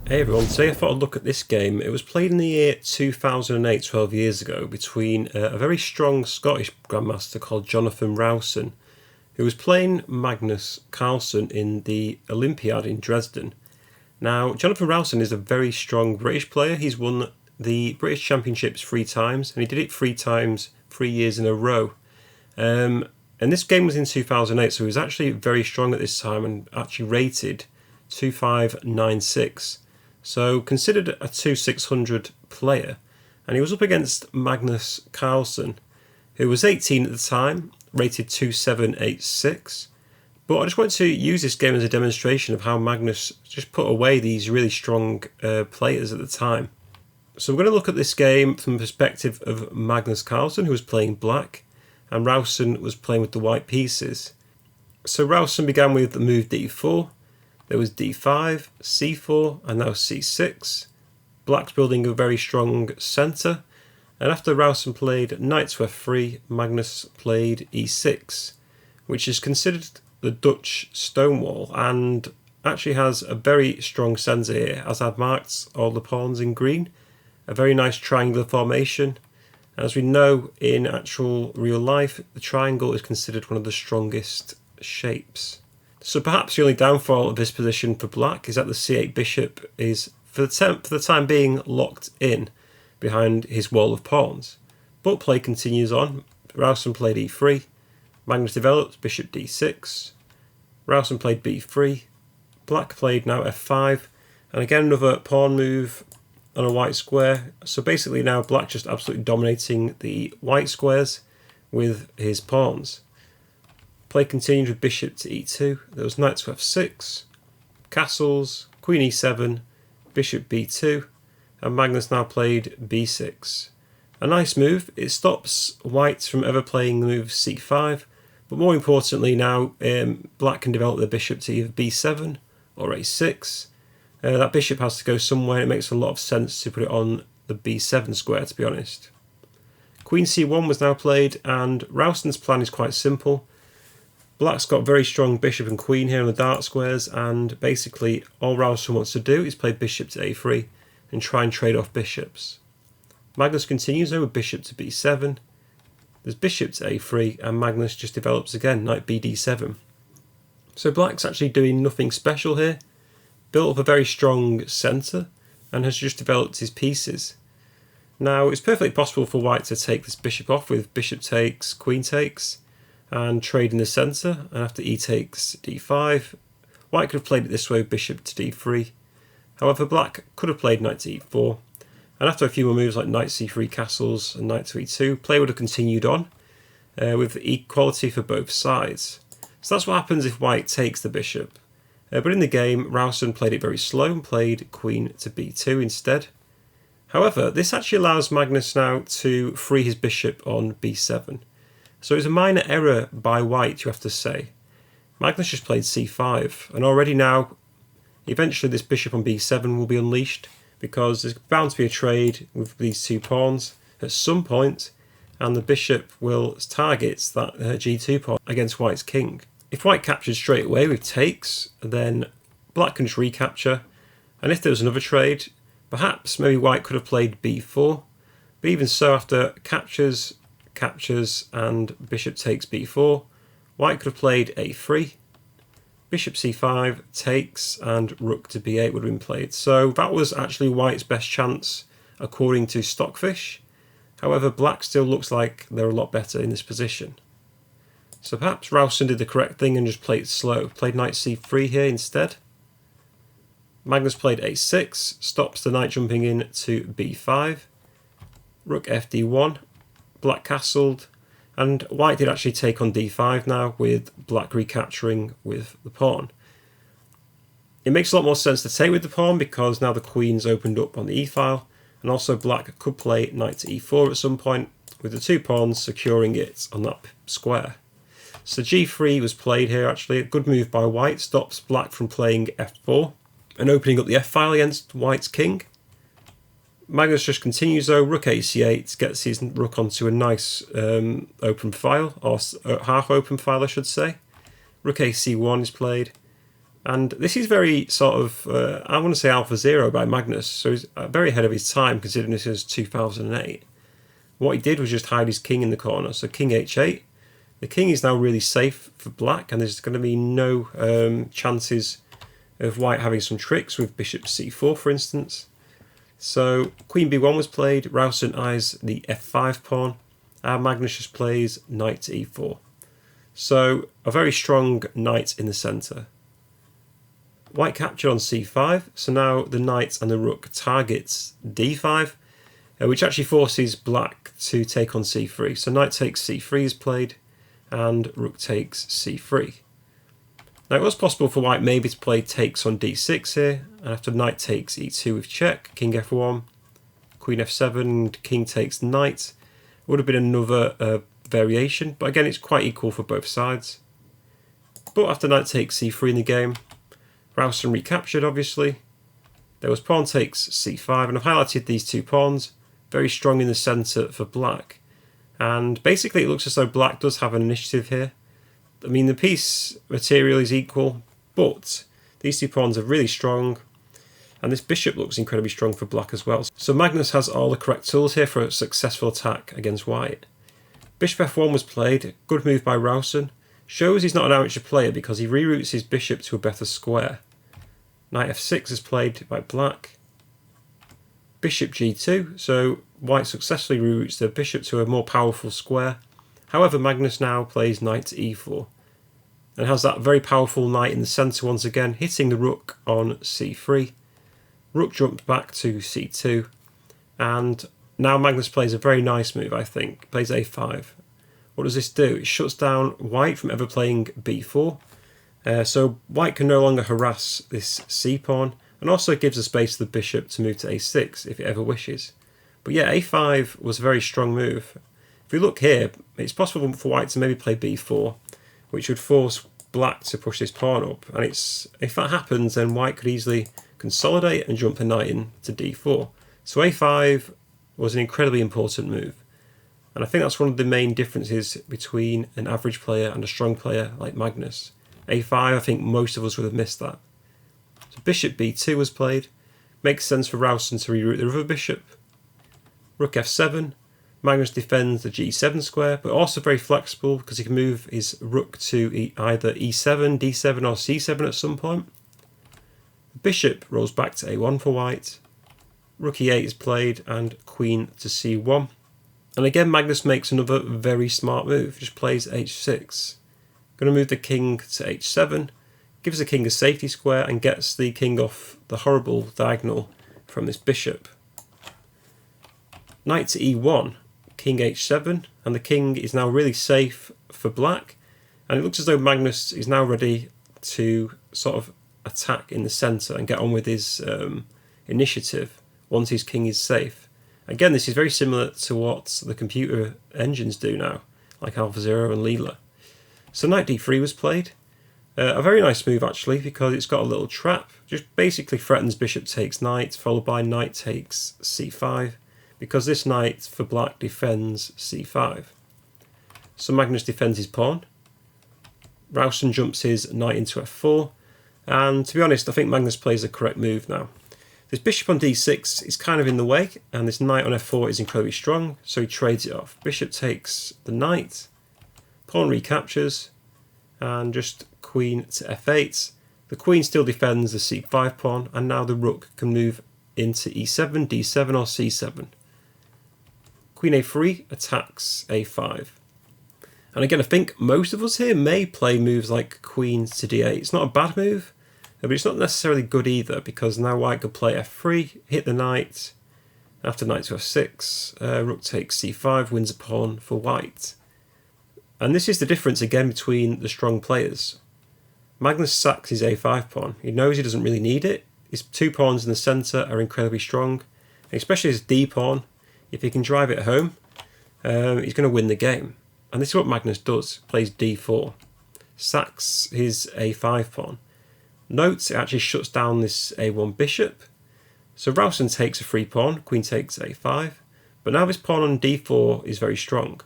Hey everyone, today I thought I'd look at this game. It was played in the year 2008, 12 years ago, between a very strong Scottish Grandmaster called Jonathan Rowson, who was playing Magnus Carlsen in the Olympiad in Dresden. Now, Jonathan Rowson is a very strong British player. He's won the British Championships 3 times, and he did it 3 times, 3 years in a row. And this game was in 2008, so he was actually very strong at this time and actually rated 2596. So considered a 2600 player, and he was up against Magnus Carlsen, who was 18 at the time, rated 2786. But I just wanted to use this game as a demonstration of how Magnus just put away these really strong players at the time. So we're going to look at this game from the perspective of Magnus Carlsen, who was playing black, and Rowson was playing with the white pieces. So Rowson began with the move d4. There was d5, c4, and now c6. Black's building a very strong centre, and after Rowson played knight to f3, Magnus played e6, which is considered the Dutch stonewall and actually has a very strong centre here, as I've marked all the pawns in green. A very nice triangular formation. As we know in actual real life, the triangle is considered one of the strongest shapes. So perhaps the only downfall of this position for black is that the c8 bishop is, for the time being, locked in behind his wall of pawns. But play continues on. Rowson played e3, Magnus developed bishop d6, Rowson played b3, black played now f5, and again another pawn move on a white square. So basically now black just absolutely dominating the white squares with his pawns. Play continued with bishop to e2. There was knight to f6, castles, queen e7, bishop b2, and Magnus now played b6. A nice move. It stops white from ever playing the move c5, but more importantly now black can develop the bishop to either b7 or a6. That bishop has to go somewhere. It makes a lot of sense to put it on the b7 square, to be honest. Queen c1 was now played, and Rowson's plan is quite simple. Black's got very strong bishop and queen here in the dark squares, and basically all Rowson wants to do is play bishop to a3 and try and trade off bishops. Magnus continues though with bishop to b7. There's bishop to a3, and Magnus just develops again, knight bd7. So black's actually doing nothing special here. Built up a very strong centre and has just developed his pieces. Now it's perfectly possible for white to take this bishop off with bishop takes, queen takes, and trade in the centre, and after e takes d5, white could have played it this way, bishop to d3. However, black could have played knight to e4, and after a few more moves like knight c3 castles and knight to e2, play would have continued on with equality for both sides. So that's what happens if white takes the bishop. But in the game, Rowson played it very slow and played queen to b2 instead. However, this actually allows Magnus now to free his bishop on b7. So it's a minor error by white, you have to say. Magnus just played c5, and already now, eventually this bishop on b7 will be unleashed, because there's bound to be a trade with these two pawns at some point, and the bishop will target that g2 pawn against white's king. If white captures straight away with takes, then black can just recapture, and if there was another trade, perhaps maybe white could have played b4, but even so, after captures, and bishop takes b4, white could have played a3, bishop c5 takes, and rook to b8 would have been played. So that was actually white's best chance according to Stockfish. However, black still looks like they're a lot better in this position. So perhaps Rowson did the correct thing and just played slow. Played knight c3 here instead. Magnus played a6, stops the knight jumping in to b5. Rook fd1, black castled, and white did actually take on d5 now, with black recapturing with the pawn. It makes a lot more sense to take with the pawn because now the queen's opened up on the e-file, and also black could play knight to e4 at some point, with the two pawns securing it on that square. So g3 was played here actually. A good move by white, stops black from playing f4 and opening up the f-file against white's king. Magnus just continues though, rook ac8, gets his rook onto a nice open file, or half open file I should say. Rook ac1 is played. And this is very sort of, I want to say Alpha Zero by Magnus, so he's very ahead of his time considering this is 2008. What he did was just hide his king in the corner, so king h8. The king is now really safe for black, and there's going to be no chances of white having some tricks with bishop c4, for instance. So queen b1 was played, Rowson eyes the f5 pawn, and Magnus just plays knight to e4. So a very strong knight in the centre. White captured on c5, so now the knight and the rook targets d5, which actually forces black to take on c3. So knight takes c3 is played, and rook takes c3. Now it was possible for white maybe to play takes on d6 here, and after knight takes e2 with check, king f1, queen f7, and king takes knight. Would have been another variation, but again it's quite equal for both sides. But after knight takes c3 in the game, Rowson recaptured obviously. There was pawn takes c5, and I've highlighted these two pawns, very strong in the centre for black. And basically it looks as though black does have an initiative here. I mean, the piece material is equal, but these two pawns are really strong, and this bishop looks incredibly strong for black as well. So Magnus has all the correct tools here for a successful attack against white. Bishop f1 was played, good move by Rowson. Shows he's not an amateur player because he reroutes his bishop to a better square. Knight f6 is played by black. Bishop g2, so white successfully reroutes the bishop to a more powerful square. However, Magnus now plays knight to e4 and has that very powerful knight in the centre once again, hitting the rook on c3. Rook jumped back to c2, and now Magnus plays a very nice move, I think. Plays a5. What does this do? It shuts down white from ever playing b4. So white can no longer harass this c-pawn, and also gives a space to the bishop to move to a6 if it ever wishes. But yeah, a5 was a very strong move. If we look here, it's possible for white to maybe play b4, which would force black to push this pawn up. And if that happens, then white could easily consolidate and jump a knight in to d4. So a5 was an incredibly important move. And I think that's one of the main differences between an average player and a strong player like Magnus. a5, I think most of us would have missed that. So bishop b2 was played. Makes sense for Rowson to reroute the other bishop. Rook f7. Magnus defends the g7 square, but also very flexible because he can move his rook to either e7, d7 or c7 at some point. The bishop rolls back to a1 for white. Rook e8 is played, and queen to c1. And again, Magnus makes another very smart move, just plays h6. Going to move the king to h7, gives the king a safety square and gets the king off the horrible diagonal from this bishop. Knight to e1, king h7, and the king is now really safe for black, and it looks as though Magnus is now ready to sort of attack in the centre and get on with his initiative once his king is safe. Again, this is very similar to what the computer engines do now, like AlphaZero and Leela. So knight d3 was played. A very nice move actually, because it's got a little trap. Just basically threatens bishop takes knight, followed by knight takes c5, because this knight for black defends c5. So Magnus defends his pawn. Rowson jumps his knight into f4, and to be honest, I think Magnus plays the correct move now. This bishop on d6 is kind of in the way, and this knight on f4 is incredibly strong, so he trades it off. Bishop takes the knight, pawn recaptures, and just queen to f8. The queen still defends the c5 pawn, and now the rook can move into e7, d7 or c7. Queen a3 attacks a5. And again, I think most of us here may play moves like queen to d8. It's not a bad move, but it's not necessarily good either, because now white could play f3, hit the knight, after knight to f6, rook takes c5, wins a pawn for white. And this is the difference again between the strong players. Magnus sacks his a5 pawn. He knows he doesn't really need it. His two pawns in the centre are incredibly strong, and especially his d pawn. If he can drive it home, he's going to win the game. And this is what Magnus does, plays d4, sacks his a5 pawn. Note, it actually shuts down this a1 bishop. So Rowson takes a free pawn, queen takes a5, but now this pawn on d4 is very strong.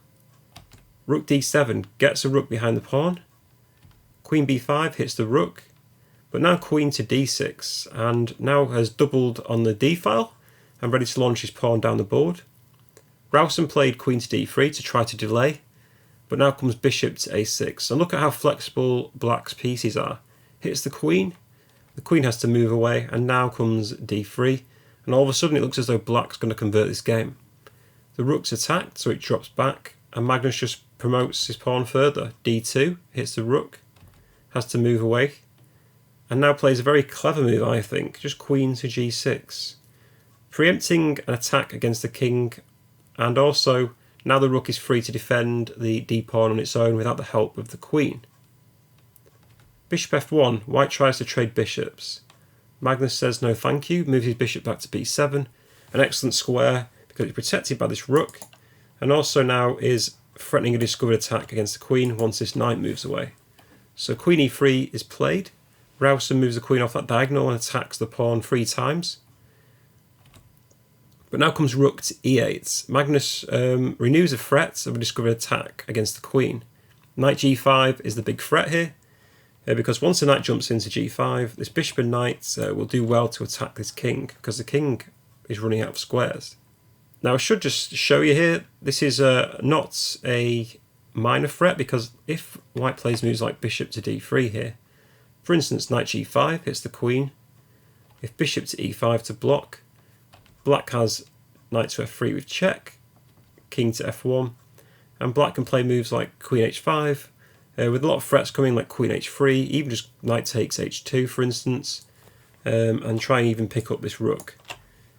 Rook d7 gets a rook behind the pawn. Queen b5 hits the rook. But now queen to d6, and now has doubled on the d file and ready to launch his pawn down the board. Rowson played queen to d3 to try to delay, but now comes bishop to a6. And look at how flexible black's pieces are. Hits the queen has to move away, and now comes d3, and all of a sudden it looks as though black's going to convert this game. The rook's attacked, so it drops back, and Magnus just promotes his pawn further. d2 hits the rook, has to move away, and now plays a very clever move, I think, just queen to g6, preempting an attack against the king, and also now the rook is free to defend the d-pawn on its own without the help of the queen. Bishop f1, white tries to trade bishops. Magnus says no thank you, moves his bishop back to b7, an excellent square because it's protected by this rook, and also now is threatening a discovered attack against the queen once this knight moves away. So queen e3 is played. Rowson moves the queen off that diagonal and attacks the pawn 3 times. But now comes rook to e8. Magnus renews the threat of a discovered attack against the queen. Knight g5 is the big threat here, because once the knight jumps into g5, this bishop and knight will do well to attack this king, because the king is running out of squares. Now I should just show you here, this is not a minor threat, because if white plays moves like bishop to d3 here, for instance knight g5 hits the queen, if bishop to e5 to block, black has knight to f3 with check, king to f1, and black can play moves like queen h5, with a lot of threats coming like queen h3, even just knight takes h2 for instance, and try and even pick up this rook.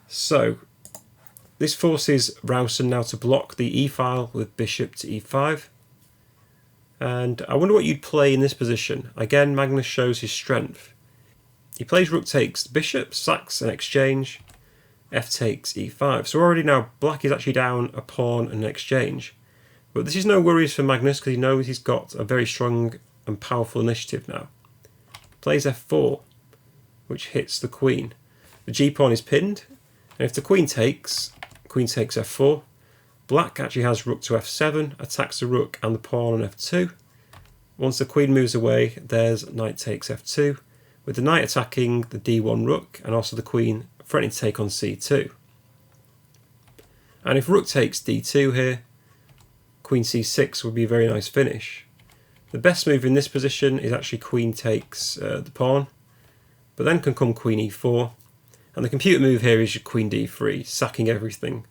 So this forces Rowson now to block the e-file with bishop to e5. And I wonder what you'd play in this position. Again, Magnus shows his strength. He plays rook takes bishop, sacks an exchange, f takes e5. So already now black is actually down a pawn and an exchange. But this is no worries for Magnus because he knows he's got a very strong and powerful initiative now. Plays f4, which hits the queen. The g-pawn is pinned, and if the queen takes f4, black actually has rook to f7, attacks the rook and the pawn on f2. Once the queen moves away, there's knight takes f2, with the knight attacking the d1 rook and also the queen threatening to take on c2. And if rook takes d2 here, queen c6 would be a very nice finish. The best move in this position is actually queen takes the pawn, but then can come queen e4, and the computer move here is your queen d3, sacking everything.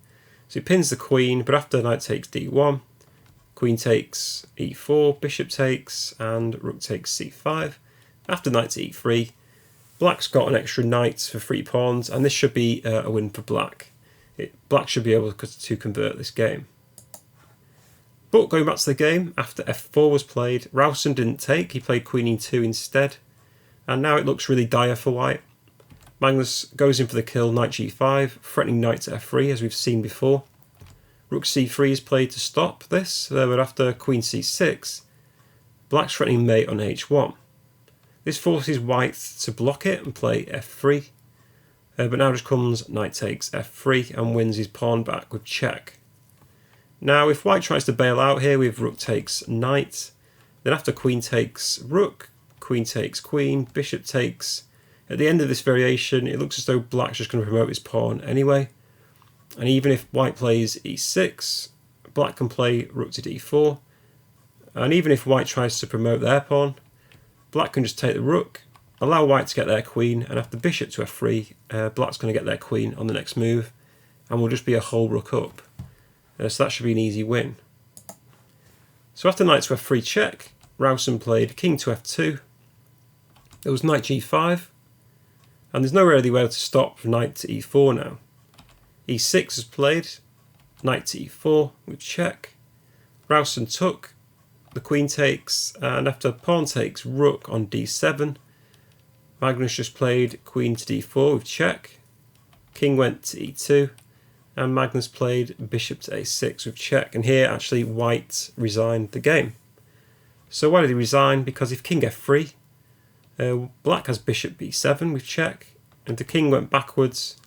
So he pins the queen, but after knight takes d1, queen takes e4, bishop takes, and rook takes c5. After knight to e3, black's got an extra knight for 3 pawns, and this should be a win for black. Black should be able to convert this game. But going back to the game, after f4 was played, Rowson didn't take, he played queen e2 instead, and now it looks really dire for white. Magnus goes in for the kill, knight g5, threatening knight to f3 as we've seen before. Rook c3 is played to stop this, but after queen c6, black's threatening mate on h1. This forces white to block it and play f3, but now just comes knight takes f3 and wins his pawn back with check. Now if white tries to bail out here with rook takes knight, then after queen takes rook, queen takes queen, bishop takes. At the end of this variation, it looks as though black's just going to promote his pawn anyway. And even if white plays e6, black can play rook to d4. And even if white tries to promote their pawn, black can just take the rook, allow white to get their queen, and after bishop to f3, black's going to get their queen on the next move, and will just be a whole rook up. So that should be an easy win. So after knight to f3 check, Rowson played king to f2. There was knight g5. And there's no really way to stop knight to e4 now. e6 is played, knight to e4 with check. Rowson took, the queen takes, and after pawn takes rook on d7, Magnus just played queen to d4 with check. King went to e2, and Magnus played bishop to a6 with check. And here actually white resigned the game. So why did he resign? Because if king f3, black has bishop b7 with check, and if the king went backwards,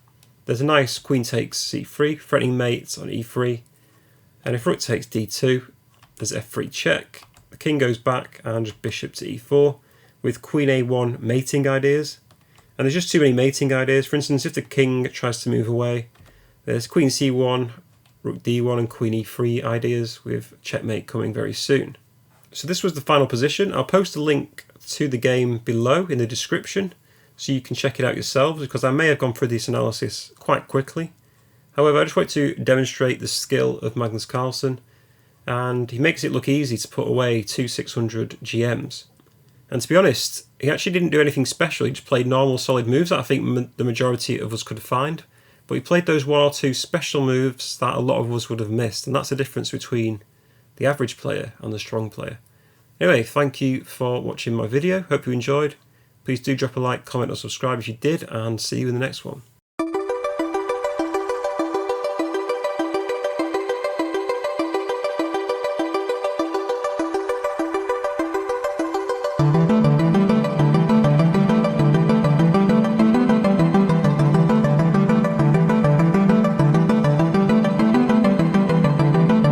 there's a nice queen takes c3, threatening mate on e3, and if rook takes d2, there's f3 check, the king goes back and just bishop to e4, with Queen A1 mating ideas. And there's just too many mating ideas. For instance, if the king tries to move away, there's Queen C1, Rook D1 and Queen E3 ideas, with checkmate coming very soon. So this was the final position. I'll post a link to the game below in the description so you can check it out yourselves, because I may have gone through this analysis quite quickly. However, I just want to demonstrate the skill of Magnus Carlsen, and he makes it look easy to put away 2 600 GMs. And to be honest, he actually didn't do anything special. He just played normal solid moves that I think the majority of us could find. But he played those 1 or 2 special moves that a lot of us would have missed. And that's the difference between the average player and the strong player. Anyway, thank you for watching my video. Hope you enjoyed. Please do drop a like, comment or subscribe if you did, and see you in the next one.